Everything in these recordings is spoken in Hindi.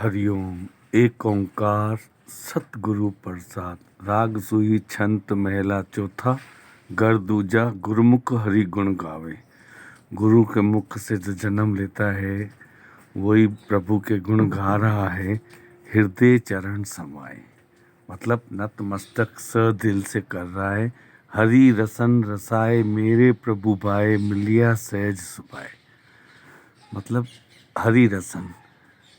हरिओम। एक ओंकार सतगुरु प्रसाद। राग सुई छंत महला चौथा। घर दूजा गुरुमुख हरि गुण गावे। गुरु के मुख से जो जन्म लेता है वही प्रभु के गुण गा रहा है। हृदय चरण समाए, मतलब नतमस्तक स दिल से कर रहा है। हरि रसन रसाए मेरे प्रभु भाए, मिलिया सहज सुभाए। मतलब हरि रसन,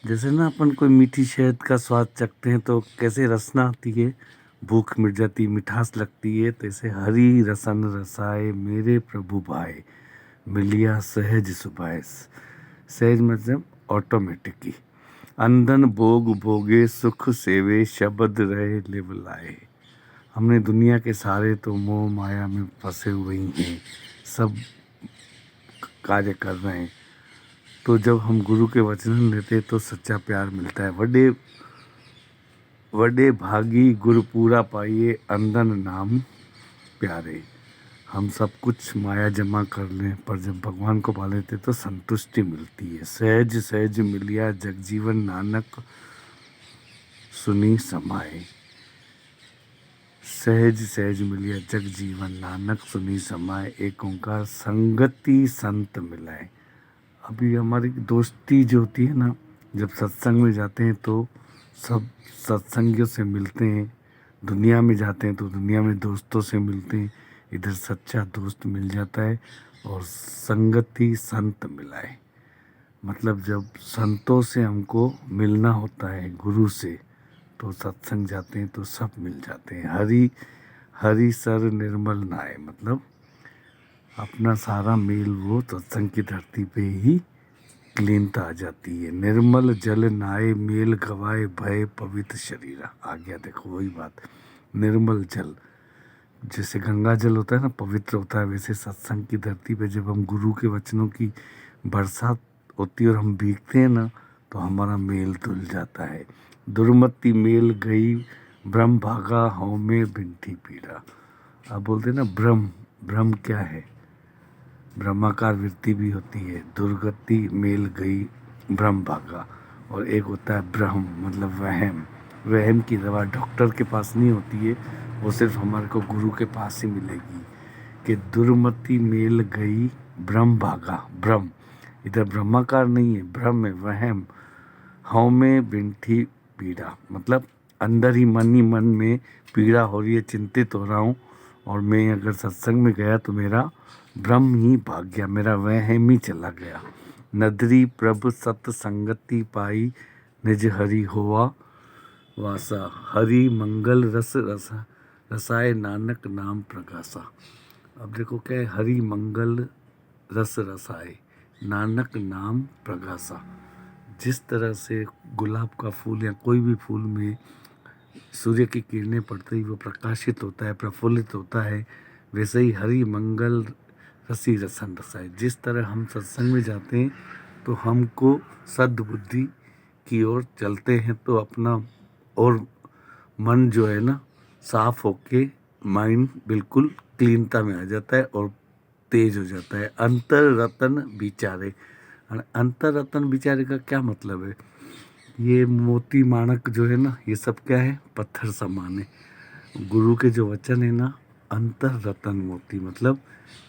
जैसे ना अपन कोई मीठी शहद का स्वाद चखते हैं तो कैसे रसना आती है, भूख मिट जाती, मिठास लगती है। तो ऐसे हरि रसन रसाए मेरे प्रभु भाए, मिलिया सहज सुभाए। सहज मतलब ऑटोमेटिकली। अंधन भोग भोगे सुख सेवे, शब्द रहे लिव लाए। हमने दुनिया के सारे तो मोह माया में फंसे हुए ही हैं, सब कार्य कर रहे हैं। तो जब हम गुरु के वचन लेते तो सच्चा प्यार मिलता है। वडे वडे भागी गुरु पूरा पाइए, अंधन नाम प्यारे। हम सब कुछ माया जमा कर लें, पर जब भगवान को पा लेते तो संतुष्टि मिलती है। सहज सहज मिलिया जगजीवन, नानक सुनी समाए। सहज सहज मिलिया जगजीवन, नानक सुनी समाए। एक ओंकार संगति संत मिलाए। अभी हमारी दोस्ती जो होती है ना, जब सत्संग में जाते हैं तो सब सत्संगियों से मिलते हैं। दुनिया में जाते हैं तो दुनिया में दोस्तों से मिलते हैं। इधर सच्चा दोस्त मिल जाता है। और संगति संत मिलाए, मतलब जब संतों से हमको मिलना होता है गुरु से, तो सत्संग जाते हैं तो सब मिल जाते हैं। हरि हरि सर निर्मल नाए, मतलब अपना सारा मेल वो सत्संग की धरती पे ही क्लीनता आ जाती है। निर्मल जल नाए मेल गवाए, भय पवित्र शरीरा। आ गया, देखो वही बात। निर्मल जल, जैसे गंगा जल होता है ना, पवित्र होता है, वैसे सत्संग की धरती पे जब हम गुरु के वचनों की बरसात होती है और हम भीगते हैं ना, तो हमारा मेल धुल जाता है। दुर्मति मेल गई ब्रह्म भागा, हौ में भिंठी पीड़ा। आप बोलते ना ब्रह्म, ब्रह्म क्या है? ब्रह्माकार वृत्ति भी होती है। दुर्गति मेल गई ब्रह्म भागा। और एक होता है ब्रह्म, मतलब वहम। वहम की दवा डॉक्टर के पास नहीं होती है, वो सिर्फ हमारे को गुरु के पास ही मिलेगी। कि दुर्मति मेल गई ब्रह्म भागा। ब्रह्म इधर ब्रह्माकार नहीं है, ब्रह्म है, वहम। हौ में बिंठी पीड़ा, मतलब अंदर ही मन में पीड़ा हो रही है, चिंतित हो रहा हूँ। और मैं अगर सत्संग में गया तो मेरा ब्रह्म ही भाग गया, मेरा वहम ही चला गया। नदरी प्रभ सत संगति पाई, निज हरि होवा वासा। हरि मंगल रस रसा, रसाए नानक नाम प्रकाशा। अब देखो क्या है, हरि मंगल रस रसाए नानक नाम प्रकाशा। जिस तरह से गुलाब का फूल या कोई भी फूल में सूर्य की किरणें पड़ते ही वो प्रकाशित होता है, प्रफुल्लित होता है, वैसे ही हरि मंगल रसी रसन रसाए। जिस तरह हम सत्संग में जाते हैं तो हमको सद्बुद्धि की ओर चलते हैं, तो अपना और मन जो है ना साफ होके माइंड बिल्कुल क्लीनता में आ जाता है और तेज हो जाता है। अंतर रतन विचारे। अंतर रतन विचारे का क्या मतलब है? ये मोती माणक जो है ना, ये सब क्या है? पत्थर समान है। गुरु के जो वचन है ना, अंतर रतन मोती, मतलब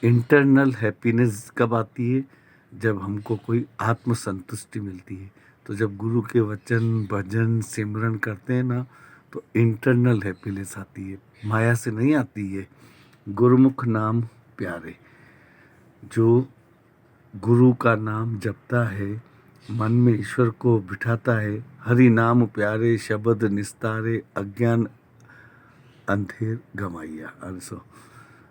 इंटरनल हैप्पीनेस कब आती है? जब हमको कोई आत्म संतुष्टि मिलती है। तो जब गुरु के वचन भजन सिमरन करते हैं ना, तो इंटरनल हैप्पीनेस आती है, माया से नहीं आती है। गुरुमुख नाम प्यारे, जो गुरु का नाम जपता है, मन में ईश्वर को बिठाता है। हरि नाम प्यारे शब्द निस्तारे, अज्ञान अंधेर गमाइया। also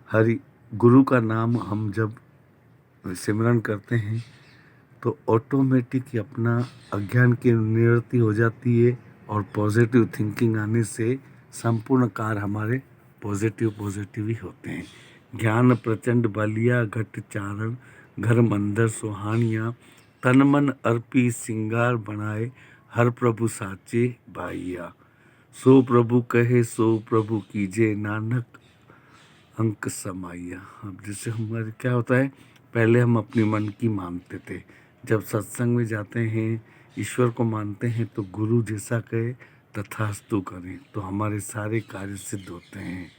हरि गुरु का नाम हम जब सिमरन करते हैं तो ऑटोमेटिक अपना अज्ञान की निवृत्ति हो जाती है। और पॉजिटिव थिंकिंग आने से संपूर्ण कार्य हमारे पॉजिटिव ही होते हैं। ज्ञान प्रचंड बलिया घट चारण, घर मंदिर सुहानिया। तन मन अर्पी सिंगार बनाए, हर प्रभु साचे भाइया। सो प्रभु कहे सो प्रभु कीजे, नानक अंक समाइया। अब जैसे हमारे क्या होता है, पहले हम अपनी मन की मानते थे। जब सत्संग में जाते हैं ईश्वर को मानते हैं तो गुरु जैसा कहे तथास्तु करें तो हमारे सारे कार्य सिद्ध होते हैं।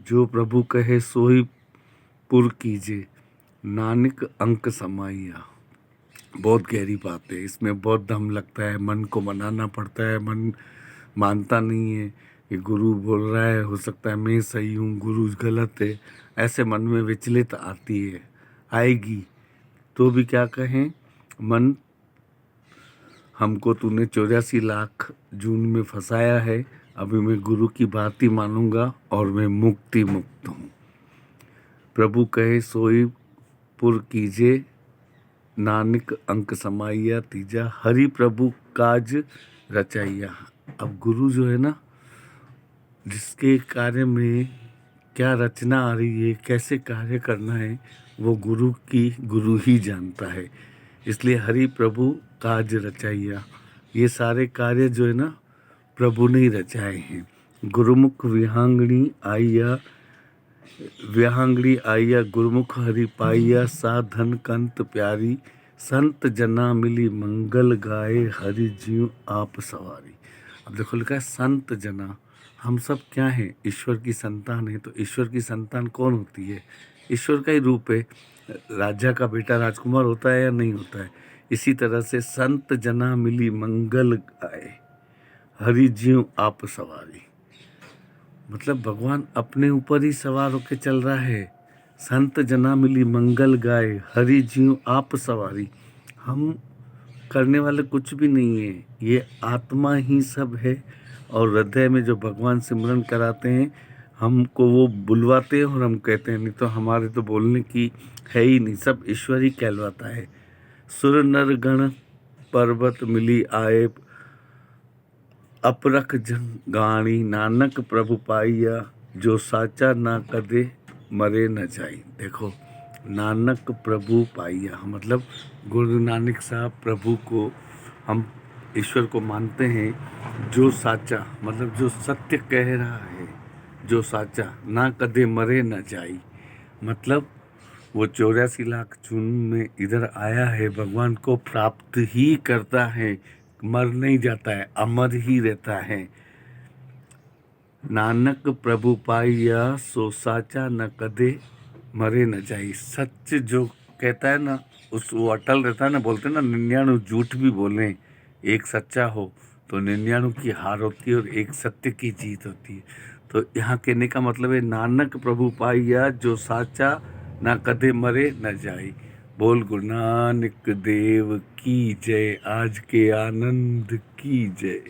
जो प्रभु कहे सोई पुर कीजिए, नानक अंक समाइया। बहुत गहरी बात है, इसमें बहुत दम लगता है, मन को मनाना पड़ता है। मन मानता नहीं है कि गुरु बोल रहा है, हो सकता है मैं सही हूँ, गुरु गलत है, ऐसे मन में विचलित आती है, आएगी। तो भी क्या कहें, मन हमको तूने 84 लाख जून में फंसाया है, अभी मैं गुरु की बात ही मानूंगा और मैं मुक्त हूँ। प्रभु कहे सोई पुर कीजिए, नानक अंक समाइया तीजा, हरि प्रभु काज रचाइया। अब गुरु जो है ना, जिसके कार्य में क्या रचना आ रही है, कैसे कार्य करना है, वो गुरु ही जानता है। इसलिए हरि प्रभु काज रचाइया, ये सारे कार्य जो है ना प्रभु ने ही रचाए हैं। गुरुमुख विहांगणी आइया गुरुमुख हरि पाइया, साधन कंत प्यारी, संत जना मिली मंगल गाए, हरि जीव आप सवारी। अब देखो लिखा है संत जना, हम सब क्या हैं, ईश्वर की संतान है। तो ईश्वर की संतान कौन होती है, ईश्वर का ही रूप है। राजा का बेटा राजकुमार होता है या नहीं होता है। इसी तरह से संत जना मिली मंगल गाए, हरि जीव आप सवारी। मतलब भगवान अपने ऊपर ही सवार होके चल रहा है। संत जना मिली मंगल गाए, हरि जीव आप सवारी। हम करने वाले कुछ भी नहीं है, ये आत्मा ही सब है। और हृदय में जो भगवान सिमरन कराते हैं, हमको वो बुलवाते हैं और हम कहते हैं, नहीं तो हमारे तो बोलने की है ही नहीं, सब ईश्वर ही कहलवाता है। सुर नर गण पर्वत मिली आए, अपरख गाणी, नानक प्रभु पाइया, जो साचा ना कदे मरे न जाई। देखो, नानक प्रभु पाइया मतलब गुरु नानक साहब प्रभु को, हम ईश्वर को मानते हैं। जो साचा मतलब जो सत्य कह रहा है, जो साचा ना कदे मरे न जाई, मतलब वो 84 लाख जून में इधर आया है, भगवान को प्राप्त ही करता है, मर नहीं जाता है, अमर ही रहता है। नानक प्रभु पाइया, सो साचा न कदे मरे न जाई। सच जो कहता है ना, उस वो अटल रहता है ना। बोलते हैं ना 99 झूठ भी बोलें, एक सच्चा हो तो 99 की हार होती है और एक सत्य की जीत होती है। तो यहाँ कहने का मतलब है, नानक प्रभु पाइया, जो साचा ना कदे मरे न जाई। बोल गुरु नानक देव की जय, आज के आनंद की जय।